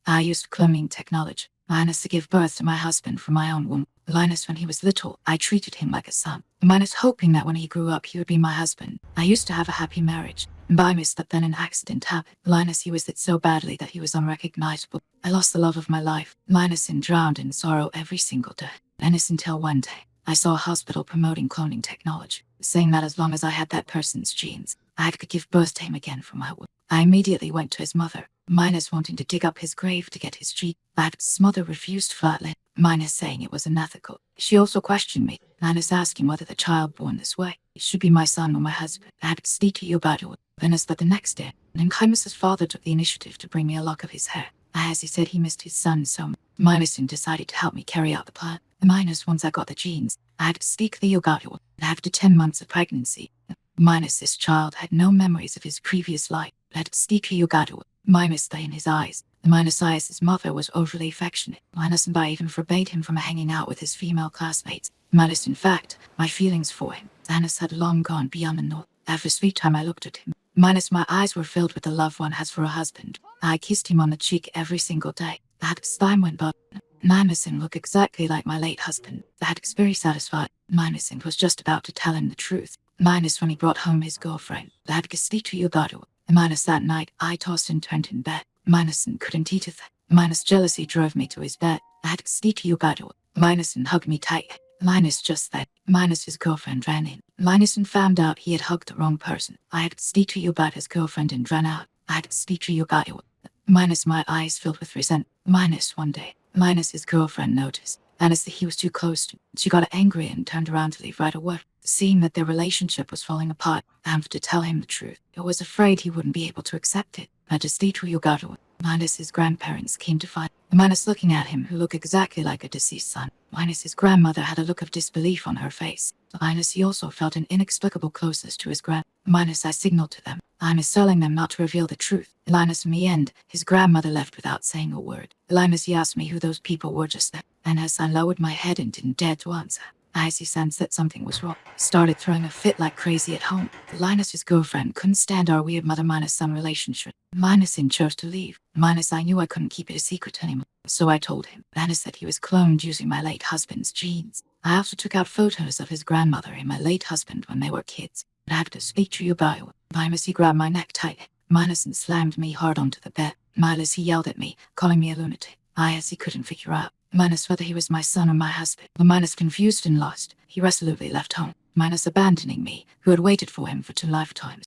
I used cloning technology, minus to give birth to my husband from my own womb. Linus, when he was little, I treated him like a son, minus hoping that when he grew up he would be my husband. I used to have a happy marriage, by miss that then an accident happened. Linus, he was it so badly that he was unrecognizable. I lost the love of my life, Linus, and drowned in sorrow every single day. Linus, until one day, I saw a hospital promoting cloning technology, saying that as long as I had that person's genes, I could give birth to him again from my womb. I immediately went to his mother, minus wanting to dig up his grave to get his genes. His mother refused flatly, minus saying it was unethical. She also questioned me, minus asking whether the child born this way should be my son or my husband. I had to speak to you about it. Minus that the next day, Kaimus's father took the initiative to bring me a lock of his hair, as he said he missed his son so much. Minus decided to help me carry out the plan. Minus once I got the genes, I had to speak the Yogato. After 10 months of pregnancy, minus this child had no memories of his previous life. I had to speak the Yogato. Minus they in his eyes. Minus his mother was overly affectionate. Minus and I even forbade him from hanging out with his female classmates. Minus, in fact, my feelings for him, Minus had long gone beyond the norm. Every sweet time I looked at him, minus my eyes were filled with the love one has for a husband. I kissed him on the cheek every single day. That time went by. Minus and looked exactly like my late husband. That was very satisfied. Minus and was just about to tell him the truth. Minus when he brought home his girlfriend. That was to Yogato. Minus that night I tossed and turned in bed. Minus and couldn't eat it. Minus jealousy drove me to his bed. That was to Yogato. Minus and hugged me tight. Minus just that. Minus his girlfriend ran in. Minus and found out he had hugged the wrong person. I had to speak to you about his girlfriend and ran out. I had to speak to you about it. Minus my eyes filled with resentment. Minus one day, minus his girlfriend noticed. Minus that he was too close to. She got angry and turned around to leave right away. Seeing that their relationship was falling apart, I had to tell him the truth. I was afraid he wouldn't be able to accept it. I just speak to you about it. Minus his grandparents came to find. Minus looking at him who looked exactly like a deceased son. Minus his grandmother had a look of disbelief on her face. Minus he also felt an inexplicable closeness to his Minus I signaled to them. Minus telling them not to reveal the truth. Linus in the end, his grandmother left without saying a word. Linus he asked me who those people were just then. And as I lowered my head and didn't dare to answer, as he sensed that something was wrong, started throwing a fit like crazy at home. Linus's girlfriend couldn't stand our weird mother-son relationship. Minus in chose to leave. Minus I knew I couldn't keep it a secret anymore. So I told him. Minus said he was cloned using my late husband's genes. I also took out photos of his grandmother and my late husband when they were kids. I had to speak to you about it. Minus he grabbed my neck tight. Minus and slammed me hard onto the bed. Minus he yelled at me, calling me a lunatic. As he couldn't figure out. Minus whether he was my son or my husband. Minus confused and lost, he resolutely left home. Minus abandoning me, who had waited for him for 2 lifetimes.